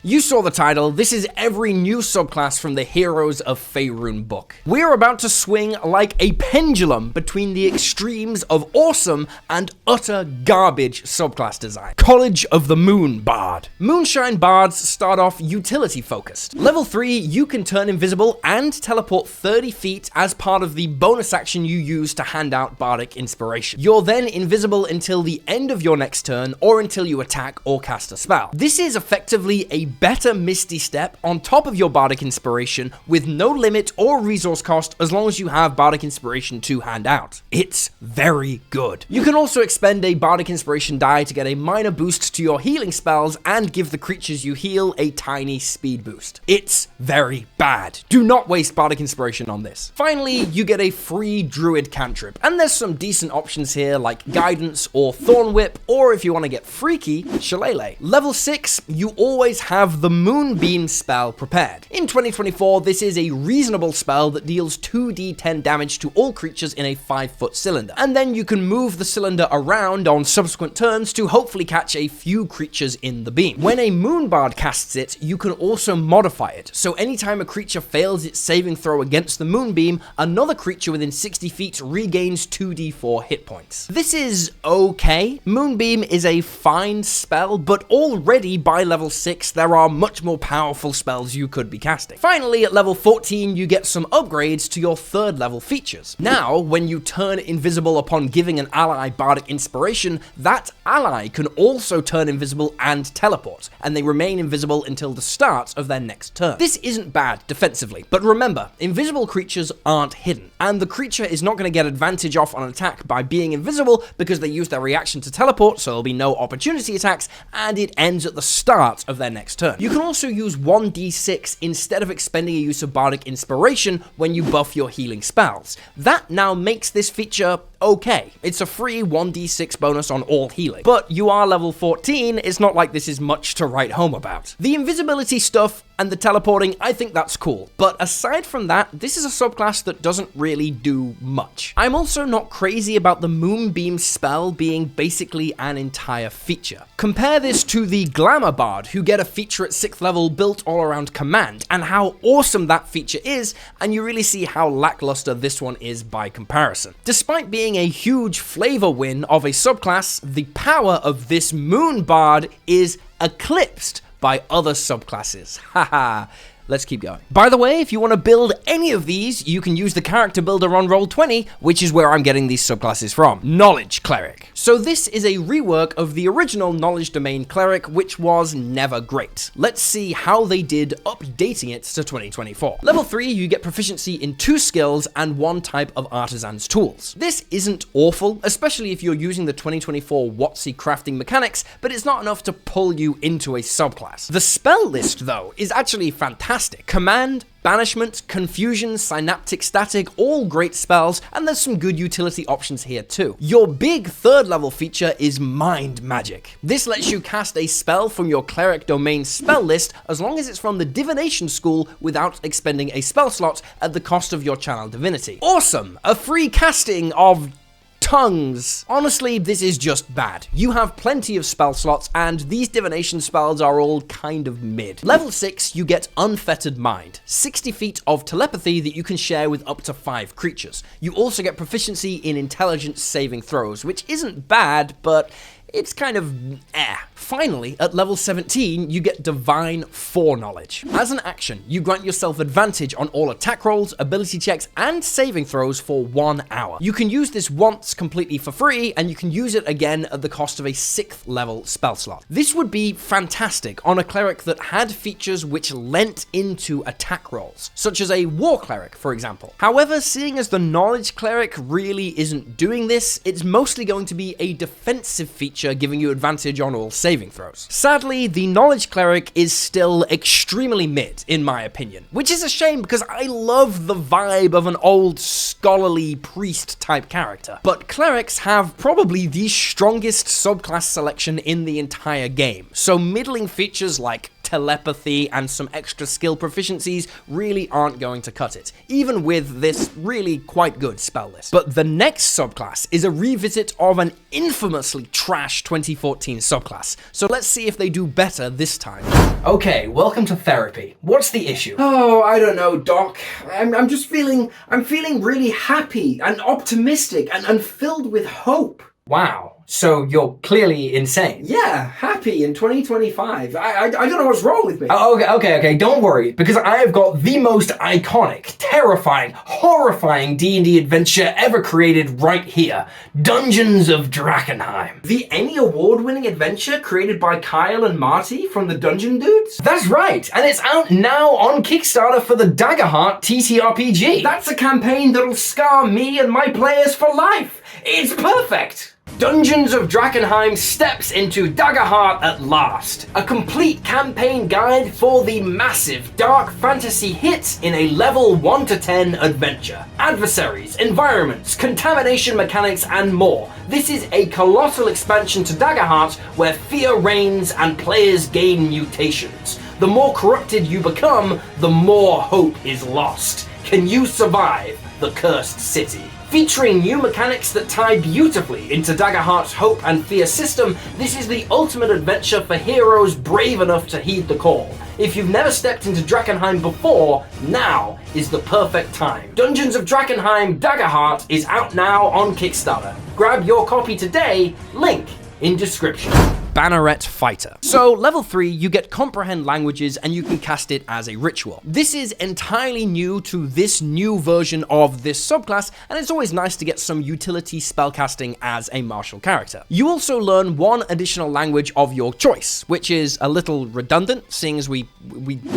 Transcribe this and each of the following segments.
You saw the title, this is every new subclass from the Heroes of Faerun book. We're about to swing like a pendulum between the extremes of awesome and utter garbage subclass design. College of the Moon Bard. Moonshine Bards start off utility focused. Level 3, you can turn invisible and teleport 30 feet as part of the bonus action you use to hand out Bardic Inspiration. You're then invisible until the end of your next turn or until you attack or cast a spell. This is effectively a better Misty Step on top of your Bardic Inspiration with no limit or resource cost as long as you have Bardic Inspiration to hand out. It's very good. You can also expend a Bardic Inspiration die to get a minor boost to your healing spells and give the creatures you heal a tiny speed boost. It's very bad. Do not waste Bardic Inspiration on this. Finally, you get a free Druid cantrip, and there's some decent options here like Guidance or Thorn Whip, or if you want to get freaky, Shillelagh. Level 6, you always have the Moonbeam spell prepared. In 2024, this is a reasonable spell that deals 2d10 damage to all creatures in a 5-foot cylinder, and then you can move the cylinder around on subsequent turns to hopefully catch a few creatures in the beam. When a Moonbard casts it, you can also modify it, so anytime a creature fails its saving throw against the Moonbeam, another creature within 60 feet regains 2d4 hit points. This is okay. Moonbeam is a fine spell, but already by level 6, there are much more powerful spells you could be casting. Finally, at level 14, you get some upgrades to your 3rd level features. Now, when you turn invisible upon giving an ally Bardic Inspiration, that ally can also turn invisible and teleport, and they remain invisible until the start of their next turn. This isn't bad defensively, but remember, invisible creatures aren't hidden, and the creature is not going to get advantage off on an attack by being invisible because they use their reaction to teleport, so there'll be no opportunity attacks, and it ends at the start of their next turn. You can also use 1d6 instead of expending a use of Bardic Inspiration when you buff your healing spells. That now makes this feature okay. It's a free 1d6 bonus on all healing. But you are level 14, it's not like this is much to write home about. The invisibility stuff and the teleporting, I think that's cool. But aside from that, this is a subclass that doesn't really do much. I'm also not crazy about the Moonbeam spell being basically an entire feature. Compare this to the Glamour Bard, who get a feature at 6th level built all around command, and how awesome that feature is, and you really see how lackluster this one is by comparison. Despite being a huge flavor win of a subclass, the power of this Moon Bard is eclipsed by other subclasses. Haha. Let's keep going. By the way, if you want to build any of these, you can use the character builder on Roll20, which is where I'm getting these subclasses from. Knowledge Cleric. So this is a rework of the original Knowledge Domain Cleric, which was never great. Let's see how they did updating it to 2024. Level 3, you get proficiency in 2 skills and 1 type of artisan's tools. This isn't awful, especially if you're using the 2024 WotC crafting mechanics, but it's not enough to pull you into a subclass. The spell list, though, is actually fantastic. Command, Banishment, Confusion, Synaptic Static, all great spells, and there's some good utility options here too. Your big 3rd level feature is Mind Magic. This lets you cast a spell from your Cleric Domain spell list as long as it's from the Divination School without expending a spell slot at the cost of your Channel Divinity. Awesome! A free casting of tongues. Honestly, this is just bad. You have plenty of spell slots, and these divination spells are all kind of mid. Level 6, you get Unfettered Mind, 60 feet of telepathy that you can share with up to 5 creatures. You also get proficiency in intelligence saving throws, which isn't bad, but it's kind of Finally, at level 17, you get Divine Foreknowledge. As an action, you grant yourself advantage on all attack rolls, ability checks, and saving throws for 1 hour. You can use this once completely for free, and you can use it again at the cost of a 6th level spell slot. This would be fantastic on a cleric that had features which lent into attack rolls, such as a War Cleric, for example. However, seeing as the Knowledge Cleric really isn't doing this, it's mostly going to be a defensive feature giving you advantage on all saving throws. Sadly, the Knowledge Cleric is still extremely mid, in my opinion, which is a shame because I love the vibe of an old scholarly priest type character. But clerics have probably the strongest subclass selection in the entire game, so middling features like telepathy and some extra skill proficiencies really aren't going to cut it, even with this really quite good spell list. But the next subclass is a revisit of an infamously trash 2014 subclass, so let's see if they do better this time. Okay, welcome to therapy. What's the issue? Oh, I don't know, Doc. I'm feeling really happy and optimistic and filled with hope. Wow. So you're clearly insane. Yeah, happy in 2025. I don't know what's wrong with me. Oh, okay. Don't worry, because I have got the most iconic, terrifying, horrifying D&D adventure ever created right here. Dungeons of Drakkenheim. The Emmy award-winning adventure created by Kyle and Marty from the Dungeon Dudes? That's right, and it's out now on Kickstarter for the Daggerheart TTRPG. That's a campaign that'll scar me and my players for life. It's perfect. Dungeons of Drakkenheim steps into Daggerheart at last. A complete campaign guide for the massive dark fantasy hit in a level 1 to 10 adventure. Adversaries, environments, contamination mechanics, and more. This is a colossal expansion to Daggerheart where fear reigns and players gain mutations. The more corrupted you become, the more hope is lost. Can you survive the cursed city? Featuring new mechanics that tie beautifully into Daggerheart's hope and fear system, this is the ultimate adventure for heroes brave enough to heed the call. If you've never stepped into Drakkenheim before, now is the perfect time. Dungeons of Drakkenheim Daggerheart is out now on Kickstarter. Grab your copy today, link in description. Banneret Fighter. So, level 3, you get Comprehend Languages and you can cast it as a ritual. This is entirely new to this new version of this subclass, and it's always nice to get some utility spellcasting as a martial character. You also learn one additional language of your choice, which is a little redundant, seeing as we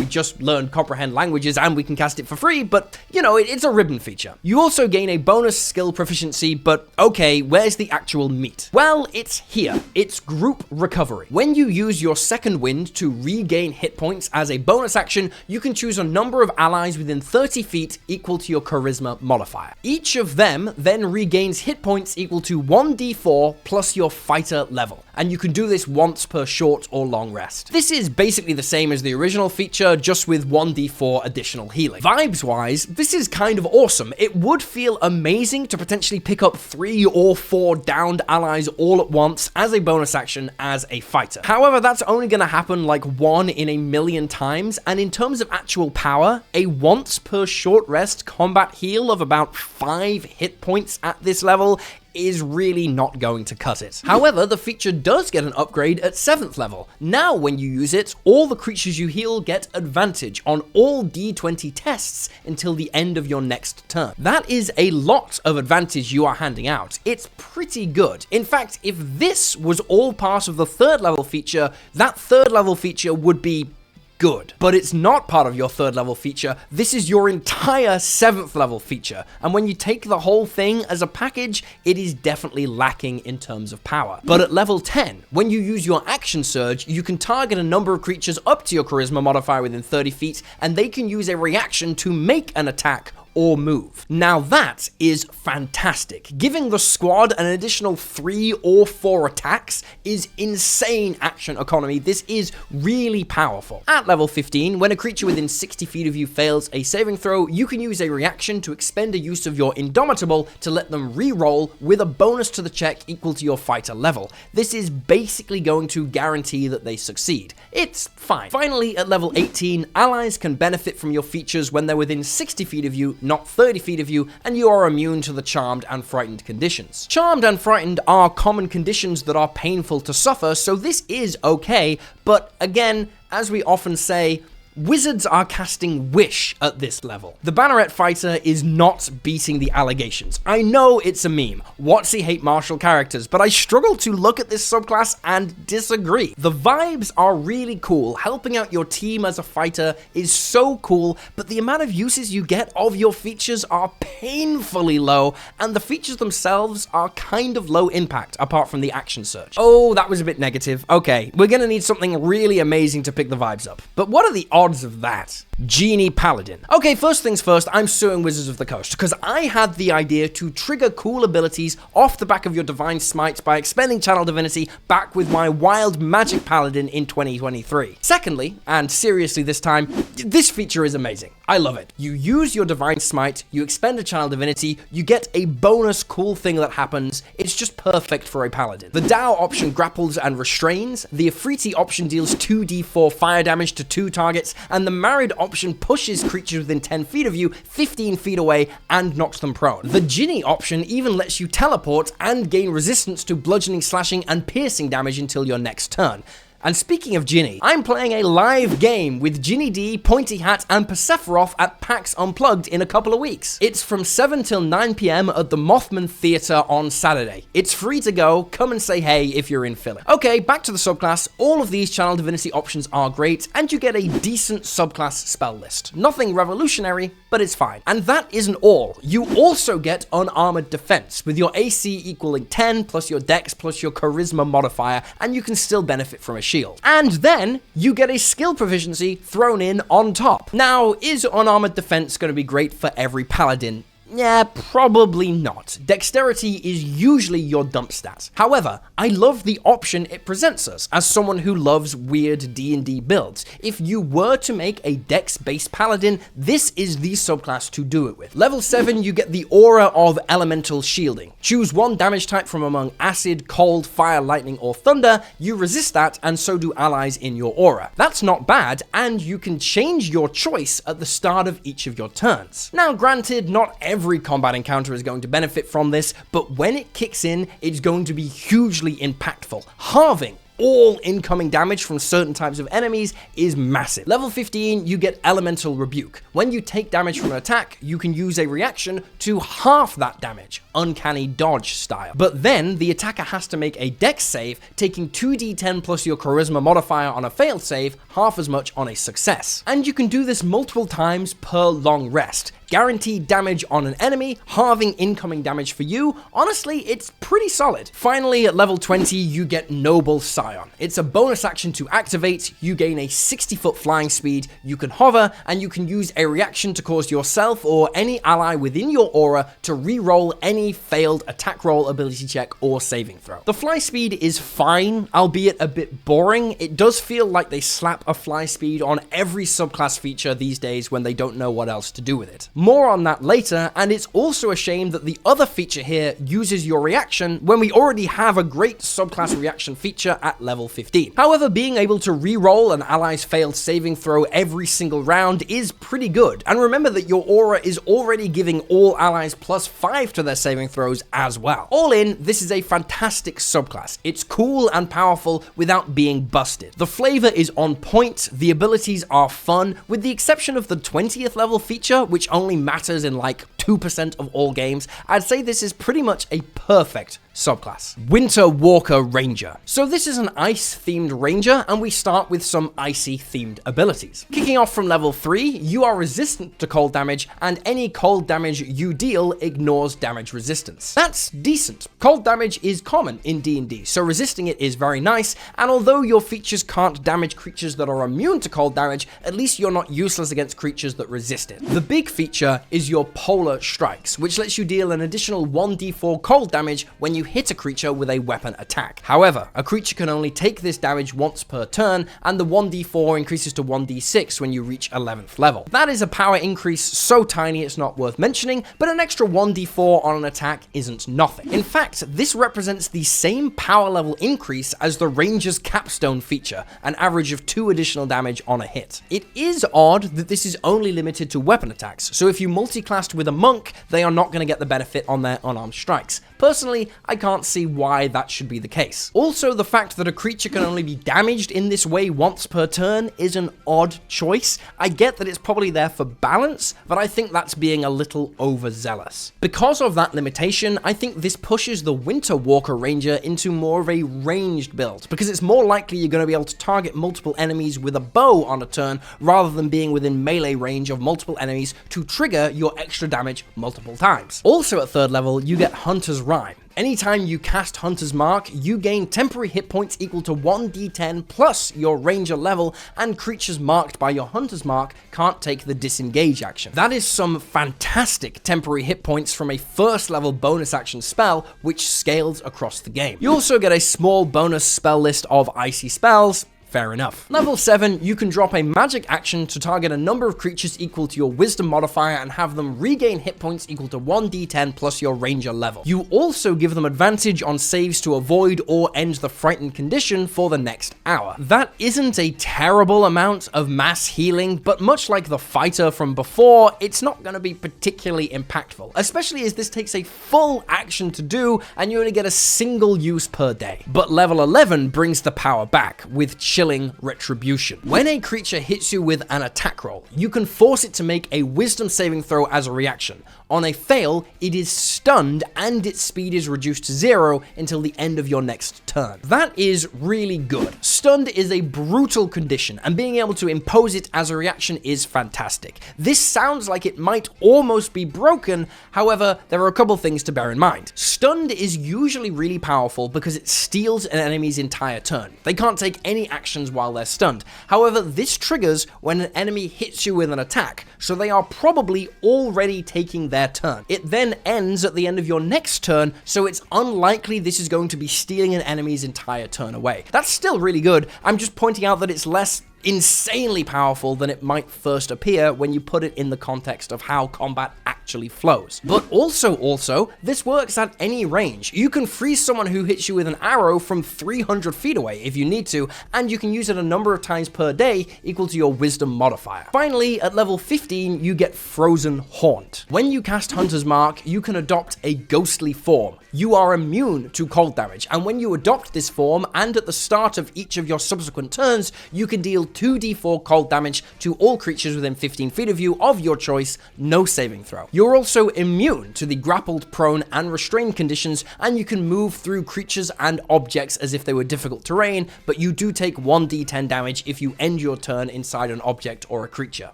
just learned Comprehend Languages and we can cast it for free, but, you know, it's a ribbon feature. You also gain a bonus skill proficiency, but okay, where's the actual meat? Well, it's here. It's group recovery. When you use your second wind to regain hit points as a bonus action, you can choose a number of allies within 30 feet equal to your charisma modifier. Each of them then regains hit points equal to 1d4 plus your fighter level, and you can do this once per short or long rest. This is basically the same as the original feature, just with 1d4 additional healing. Vibes wise, this is kind of awesome. It would feel amazing to potentially pick up 3 or 4 downed allies all at once as a bonus action as a fighter. However, that's only going to happen like 1 in a million times, and in terms of actual power, a once per short rest combat heal of about 5 hit points at this level is really not going to cut it. However, the feature does get an upgrade at 7th level. Now when you use it, all the creatures you heal get advantage on all d20 tests until the end of your next turn. That is a lot of advantage you are handing out. It's pretty good. In fact, if this was all part of the 3rd level feature, that 3rd level feature would be good. But it's not part of your 3rd level feature. This is your entire 7th level feature. And when you take the whole thing as a package, it is definitely lacking in terms of power. But at level 10, when you use your action surge, you can target a number of creatures up to your charisma modifier within 30 feet, and they can use a reaction to make an attack or move. Now that is fantastic. Giving the squad an additional 3 or 4 attacks is insane action economy. This is really powerful. At level 15, when a creature within 60 feet of you fails a saving throw, you can use a reaction to expend a use of your Indomitable to let them re-roll with a bonus to the check equal to your fighter level. This is basically going to guarantee that they succeed. It's fine. Finally, at level 18, allies can benefit from your features when they're within 60 feet of you, not 30 feet of you, and you are immune to the Charmed and Frightened conditions. Charmed and Frightened are common conditions that are painful to suffer, so this is okay, but again, as we often say, wizards are casting Wish at this level. The Banneret Fighter is not beating the allegations. I know it's a meme. WotC hate martial characters, but I struggle to look at this subclass and disagree. The vibes are really cool. Helping out your team as a fighter is so cool, but the amount of uses you get of your features are painfully low, and the features themselves are kind of low impact, apart from the action surge. Oh, that was a bit negative. Okay, we're gonna need something really amazing to pick the vibes up. But what are the odds odds of that? Genie Paladin. Okay, first things first, I'm suing Wizards of the Coast, because I had the idea to trigger cool abilities off the back of your Divine Smite by expending Channel Divinity back with my Wild Magic Paladin in 2023. Secondly, and seriously this time, this feature is amazing. I love it. You use your Divine Smite, you expend a Channel Divinity, you get a bonus cool thing that happens. It's just perfect for a Paladin. The Dao option grapples and restrains, the Afriti option deals 2d4 fire damage to 2 targets, and the Married option pushes creatures within 10 feet of you 15 feet away and knocks them prone. The Genie option even lets you teleport and gain resistance to bludgeoning, slashing, and piercing damage until your next turn. And speaking of Genie, I'm playing a live game with Ginny D, Pointy Hat, and Persephoroth at PAX Unplugged in a couple of weeks. It's from 7 till 9 PM at the Mothman Theatre on Saturday. It's free to go, come and say hey if you're in Philly. Okay, back to the subclass. All of these Channel Divinity options are great, and you get a decent subclass spell list. Nothing revolutionary, but it's fine. And that isn't all. You also get Unarmored Defense, with your AC equaling 10, plus your Dex, plus your Charisma modifier, and you can still benefit from a shield. And then you get a skill proficiency thrown in on top. Now, is Unarmored Defense going to be great for every Paladin? Yeah, probably not. Dexterity is usually your dump stat. However, I love the option it presents us as someone who loves weird D&D builds. If you were to make a Dex-based Paladin, this is the subclass to do it with. Level 7, you get the Aura of Elemental Shielding. Choose one damage type from among Acid, Cold, Fire, Lightning, or Thunder. You resist that, and so do allies in your aura. That's not bad, and you can change your choice at the start of each of your turns. Now, granted, not every combat encounter is going to benefit from this, but when it kicks in, it's going to be hugely impactful. Halving all incoming damage from certain types of enemies is massive. Level 15, you get Elemental Rebuke. When you take damage from an attack, you can use a reaction to half that damage, Uncanny Dodge style. But then the attacker has to make a Dex save, taking 2d10 plus your Charisma modifier on a failed save, half as much on a success. And you can do this multiple times per long rest. Guaranteed damage on an enemy, halving incoming damage for you. Honestly, it's pretty solid. Finally, at level 20, you get Noble Scion. It's a bonus action to activate. You gain a 60-foot flying speed, you can hover, and you can use a reaction to cause yourself or any ally within your aura to re-roll any failed attack roll, ability check, or saving throw. The fly speed is fine, albeit a bit boring. It does feel like they slap a fly speed on every subclass feature these days when they don't know what else to do with it. More on that later, and it's also a shame that the other feature here uses your reaction when we already have a great subclass reaction feature at level 15. However, being able to re-roll an ally's failed saving throw every single round is pretty good. And remember that your aura is already giving all allies +5 to their saving throws as well. All in, this is a fantastic subclass. It's cool and powerful without being busted. The flavor is on point, the abilities are fun, with the exception of the 20th level feature, which only matters in like 2% of all games. I'd say this is pretty much a perfect subclass. Winter Walker Ranger. So this is an ice-themed ranger, and we start with some icy-themed abilities. Kicking off from level 3, you are resistant to cold damage, and any cold damage you deal ignores damage resistance. That's decent. Cold damage is common in D&D, so resisting it is very nice, and although your features can't damage creatures that are immune to cold damage, at least you're not useless against creatures that resist it. The big feature is your Polar Strikes, which lets you deal an additional 1d4 cold damage when you hit a creature with a weapon attack. However, a creature can only take this damage once per turn, and the 1d4 increases to 1d6 when you reach 11th level. That is a power increase so tiny it's not worth mentioning, but an extra 1d4 on an attack isn't nothing. In fact, this represents the same power level increase as the Ranger's Capstone feature, an average of 2 additional damage on a hit. It is odd that this is only limited to weapon attacks, so if you multiclassed with a monk, they are not going to get the benefit on their unarmed strikes. Personally, I can't see why that should be the case. Also, the fact that a creature can only be damaged in this way once per turn is an odd choice. I get that it's probably there for balance, but I think that's being a little overzealous. Because of that limitation, I think this pushes the Winter Walker Ranger into more of a ranged build, because it's more likely you're going to be able to target multiple enemies with a bow on a turn, rather than being within melee range of multiple enemies to trigger your extra damage multiple times. Also at 3rd level, you get Hunter's rhyme. Anytime you cast Hunter's Mark, you gain temporary hit points equal to 1d10 plus your ranger level, and creatures marked by your Hunter's Mark can't take the disengage action. That is some fantastic temporary hit points from a first level bonus action spell, which scales across the game. You also get a small bonus spell list of icy spells. Fair enough. Level 7, you can drop a magic action to target a number of creatures equal to your wisdom modifier and have them regain hit points equal to 1d10 plus your ranger level. You also give them advantage on saves to avoid or end the frightened condition for the next hour. That isn't a terrible amount of mass healing, but much like the fighter from before, it's not going to be particularly impactful, especially as this takes a full action to do and you only get a single use per day. But level 11 brings the power back with Chilling Retribution. When a creature hits you with an attack roll, you can force it to make a wisdom saving throw as a reaction. On a fail, it is stunned and its speed is reduced to 0 until the end of your next turn. That is really good. Stunned is a brutal condition, and being able to impose it as a reaction is fantastic. This sounds like it might almost be broken, however, there are a couple things to bear in mind. Stunned is usually really powerful because it steals an enemy's entire turn. They can't take any actions while they're stunned. However, this triggers when an enemy hits you with an attack, so they are probably already taking their turn. It then ends at the end of your next turn, so it's unlikely this is going to be stealing an enemy's entire turn away. That's still really good. I'm just pointing out that it's less insanely powerful than it might first appear when you put it in the context of how combat actually flows. But also, this works at any range. You can freeze someone who hits you with an arrow from 300 feet away if you need to, and you can use it a number of times per day equal to your wisdom modifier. Finally, at level 15, you get Frozen Haunt. When you cast Hunter's Mark, you can adopt a ghostly form. You are immune to cold damage, and when you adopt this form, and at the start of each of your subsequent turns, you can deal 2d4 cold damage to all creatures within 15 feet of you of your choice, no saving throw. You're also immune to the grappled, prone, and restrained conditions, and you can move through creatures and objects as if they were difficult terrain, but you do take 1d10 damage if you end your turn inside an object or a creature.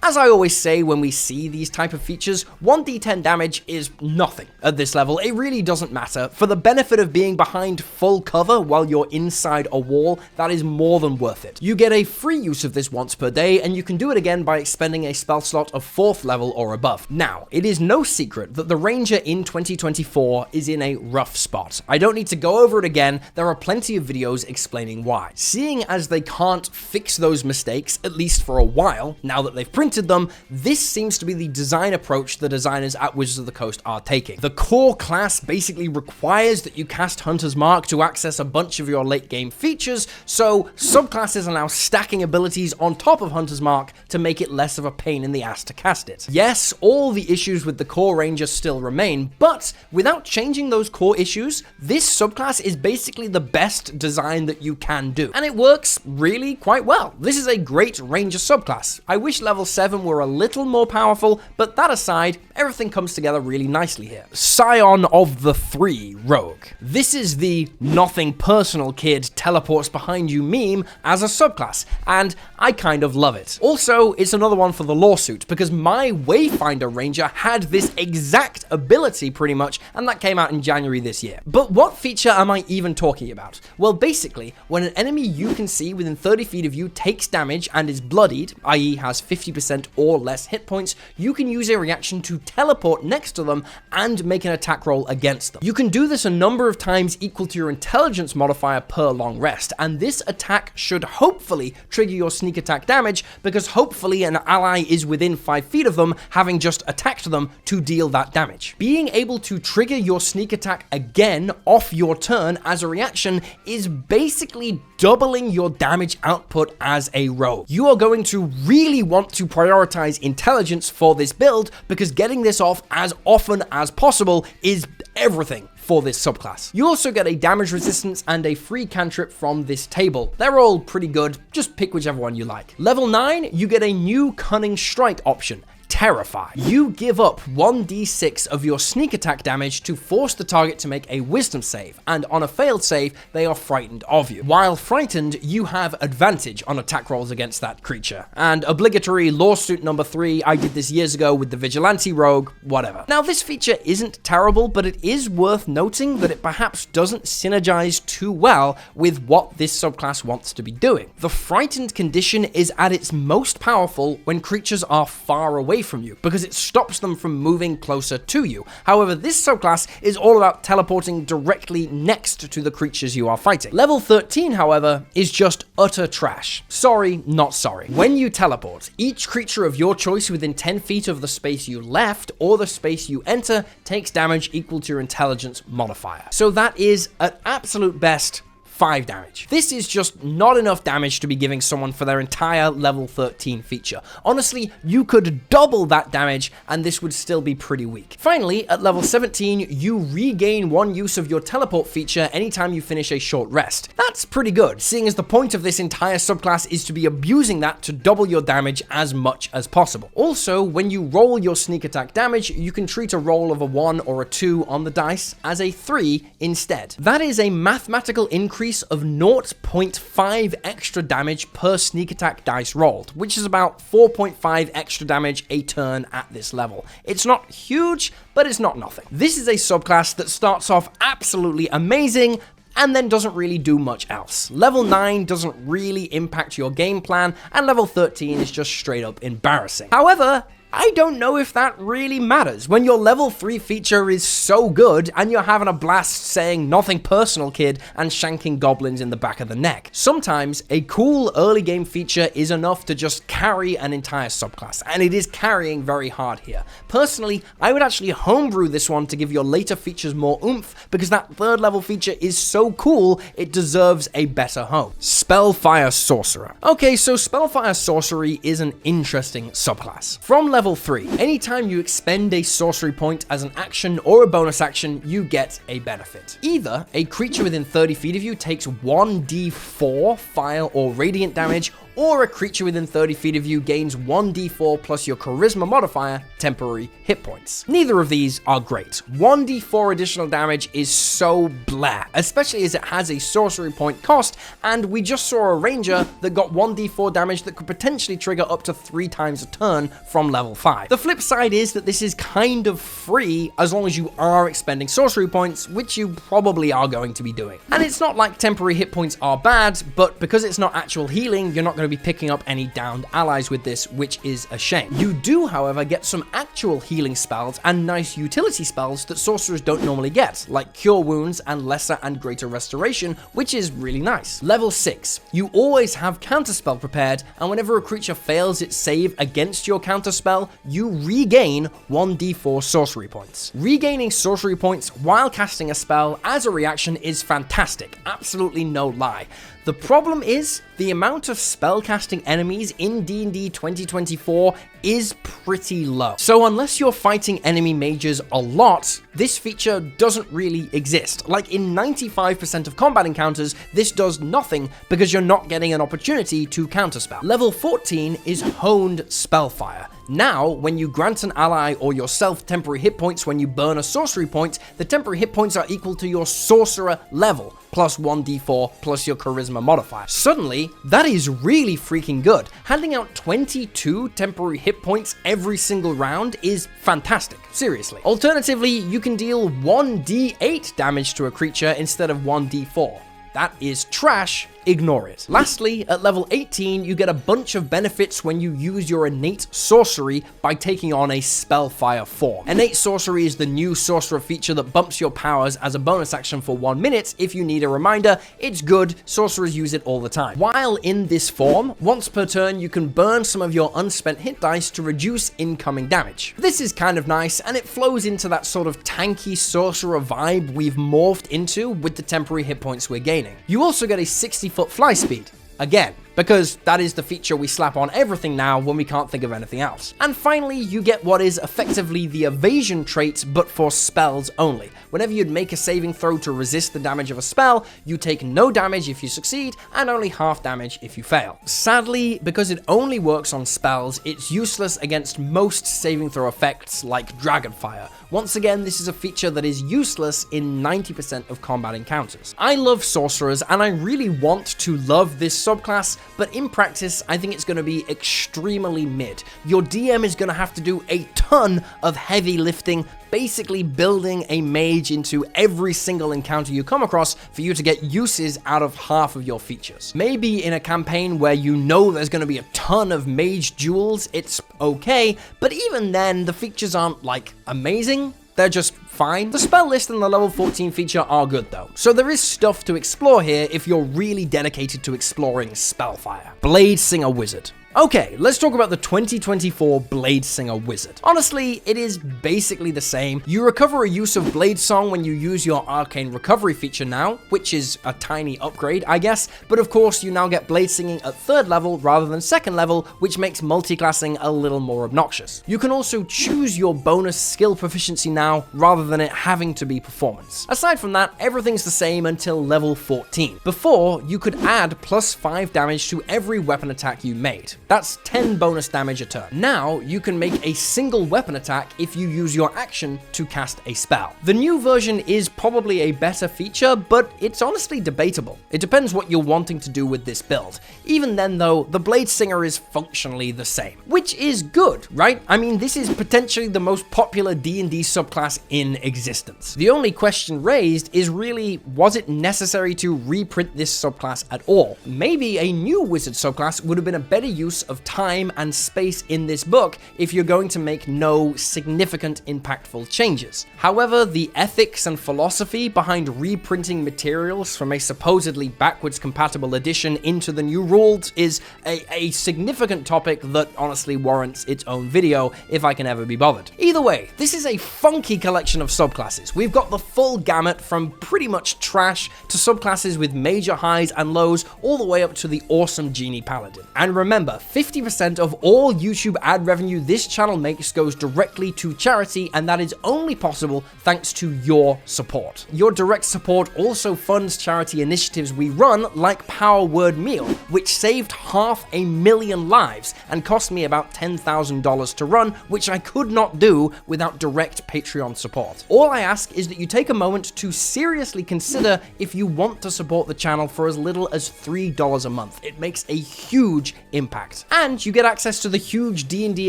As I always say when we see these type of features, 1d10 damage is nothing at this level. It really doesn't matter. For the benefit of being behind full cover while you're inside a wall, that is more than worth it. You get a free use of this once per day, and you can do it again by expending a spell slot of 4th level or above. Now, it is no secret that the Ranger in 2024 is in a rough spot. I don't need to go over it again, there are plenty of videos explaining why. Seeing as they can't fix those mistakes, at least for a while, now that they've printed them, this seems to be the design approach the designers at Wizards of the Coast are taking. The core class basically requires that you cast Hunter's Mark to access a bunch of your late game features, so subclasses are now stacking abilities on top of Hunter's Mark to make it less of a pain in the ass to cast it. Yes, all the issues with the core Ranger still remain, but without changing those core issues, this subclass is basically the best design that you can do, and it works really quite well. This is a great Ranger subclass. I wish level 7 were a little more powerful, but that aside, everything comes together really nicely here. Scion of the 3 Rogue. This is the nothing personal kid teleports behind you meme as a subclass, and I kind of love it. Also, it's another one for the lawsuit, because my Wayfinder Ranger had this exact ability pretty much, and that came out in January this year. But what feature am I even talking about? Well, basically, when an enemy you can see within 30 feet of you takes damage and is bloodied, i.e. has 50% or less hit points, you can use a reaction to teleport next to them and make an attack roll against them. You can do this a number of times equal to your intelligence modifier per long rest, and this attack should hopefully trigger your sneak attack damage, because hopefully an ally is within 5 feet of them, having just attacked them to deal that damage. Being able to trigger your sneak attack again off your turn as a reaction is basically doubling your damage output as a rogue. You are going to really want to prioritize intelligence for this build, because getting this off as often as possible is everything for this subclass. You also get a damage resistance and a free cantrip from this table. They're all pretty good, just pick whichever one you like. Level 9, you get a new Cunning Strike option. Terrify. You give up 1d6 of your sneak attack damage to force the target to make a wisdom save, and on a failed save, they are frightened of you. While frightened, you have advantage on attack rolls against that creature. And obligatory lawsuit number 3, I did this years ago with the Vigilante Rogue, whatever. Now, this feature isn't terrible, but it is worth noting that it perhaps doesn't synergize too well with what this subclass wants to be doing. The frightened condition is at its most powerful when creatures are far away from you, because it stops them from moving closer to you. However, this subclass is all about teleporting directly next to the creatures you are fighting. Level 13, however, is just utter trash. Sorry, not sorry. When you teleport, each creature of your choice within 10 feet of the space you left or the space you enter takes damage equal to your intelligence modifier. So that is, at absolute best, 5 damage. This is just not enough damage to be giving someone for their entire level 13 feature. Honestly, you could double that damage and this would still be pretty weak. Finally, at level 17, you regain 1 use of your teleport feature anytime you finish a short rest. That's pretty good, seeing as the point of this entire subclass is to be abusing that to double your damage as much as possible. Also, when you roll your sneak attack damage, you can treat a roll of a 1 or a 2 on the dice as a 3 instead. That is a mathematical increase of 0.5 extra damage per sneak attack dice rolled, which is about 4.5 extra damage a turn at this level. It's not huge, but it's not nothing. This is a subclass that starts off absolutely amazing, and then doesn't really do much else. Level 9 doesn't really impact your game plan, and level 13 is just straight up embarrassing. However, I don't know if that really matters when your level 3 feature is so good and you're having a blast saying nothing personal, kid, and shanking goblins in the back of the neck. Sometimes a cool early game feature is enough to just carry an entire subclass, and it is carrying very hard here. Personally, I would actually homebrew this one to give your later features more oomph, because that 3rd level feature is so cool, it deserves a better home. Spellfire Sorcerer. Okay, so Spellfire Sorcery is an interesting subclass. From level 3, anytime you expend a sorcery point as an action or a bonus action, you get a benefit. Either a creature within 30 feet of you takes 1d4 fire or radiant damage, or a creature within 30 feet of you gains 1d4 plus your charisma modifier, temporary hit points. Neither of these are great. 1d4 additional damage is so blah, especially as it has a sorcery point cost, and we just saw a ranger that got 1d4 damage that could potentially trigger up to 3 times a turn from level 5. The flip side is that this is kind of free as long as you are expending sorcery points, which you probably are going to be doing. And it's not like temporary hit points are bad, but because it's not actual healing, you're not going to be picking up any downed allies with this, which is a shame. You do, however, get some actual healing spells and nice utility spells that sorcerers don't normally get, like Cure Wounds and Lesser and Greater Restoration, which is really nice. Level 6. You always have Counterspell prepared, and whenever a creature fails its save against your counterspell, you regain 1d4 sorcery points. Regaining sorcery points while casting a spell as a reaction is fantastic, absolutely no lie. The problem is, the amount of spellcasting enemies in D&D 2024 is pretty low. So unless you're fighting enemy mages a lot, this feature doesn't really exist. Like in 95% of combat encounters, this does nothing because you're not getting an opportunity to counterspell. Level 14 is Honed Spellfire. Now, when you grant an ally or yourself temporary hit points when you burn a sorcery point, the temporary hit points are equal to your sorcerer level, plus 1d4 plus your charisma modifier. Suddenly, that is really freaking good. Handing out 22 temporary hit points every single round is fantastic, seriously. Alternatively, you can deal 1d8 damage to a creature instead of 1d4. That is trash, ignore it. Lastly, at level 18, you get a bunch of benefits when you use your innate sorcery by taking on a Spellfire form. Innate sorcery is the new sorcerer feature that bumps your powers as a bonus action for 1 minute. If you need a reminder, it's good, sorcerers use it all the time. While in this form, once per turn, you can burn some of your unspent hit dice to reduce incoming damage. This is kind of nice, and it flows into that sort of tanky sorcerer vibe we've morphed into with the temporary hit points we're gaining. You also get a 60-foot fly speed. Again, because that is the feature we slap on everything now when we can't think of anything else. And finally, you get what is effectively the evasion trait, but for spells only. Whenever you'd make a saving throw to resist the damage of a spell, you take no damage if you succeed, and only half damage if you fail. Sadly, because it only works on spells, it's useless against most saving throw effects like Dragonfire. Once again, this is a feature that is useless in 90% of combat encounters. I love sorcerers, and I really want to love this subclass, but in practice, I think it's going to be extremely mid. Your DM is going to have to do a ton of heavy lifting, basically building a mage into every single encounter you come across for you to get uses out of half of your features. Maybe in a campaign where you know there's going to be a ton of mage duels, it's okay, but even then, the features aren't like amazing. They're just fine. The spell list and the level 14 feature are good though, so there is stuff to explore here if you're really dedicated to exploring Spellfire. Bladesinger Wizard. Okay, let's talk about the 2024 Bladesinger Wizard. Honestly, it is basically the same. You recover a use of Blade Song when you use your Arcane Recovery feature now, which is a tiny upgrade, I guess, but of course you now get Blade Singing at 3rd level rather than 2nd level, which makes multiclassing a little more obnoxious. You can also choose your bonus skill proficiency now, rather than it having to be performance. Aside from that, everything's the same until level 14. Before, you could add +5 damage to every weapon attack you made. That's 10 bonus damage a turn. Now, you can make a single weapon attack if you use your action to cast a spell. The new version is probably a better feature, but it's honestly debatable. It depends what you're wanting to do with this build. Even then though, the Bladesinger is functionally the same, which is good, right? I mean, this is potentially the most popular D&D subclass in existence. The only question raised is really, was it necessary to reprint this subclass at all? Maybe a new wizard subclass would have been a better use of time and space in this book if you're going to make no significant impactful changes. However, the ethics and philosophy behind reprinting materials from a supposedly backwards compatible edition into the new rules is a significant topic that honestly warrants its own video if I can ever be bothered. Either way, this is a funky collection of subclasses. We've got the full gamut from pretty much trash to subclasses with major highs and lows all the way up to the awesome Genie Paladin. And remember, 50% of all YouTube ad revenue this channel makes goes directly to charity, and that is only possible thanks to your support. Your direct support also funds charity initiatives we run like Power Word Meal, which saved 500,000 lives and cost me about $10,000 to run, which I could not do without direct Patreon support. All I ask is that you take a moment to seriously consider if you want to support the channel for as little as $3 a month. It makes a huge impact. And you get access to the huge D&D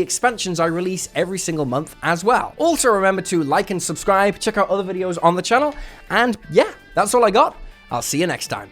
expansions I release every single month as well. Also remember to like and subscribe, check out other videos on the channel, and yeah, that's all I got. I'll see you next time.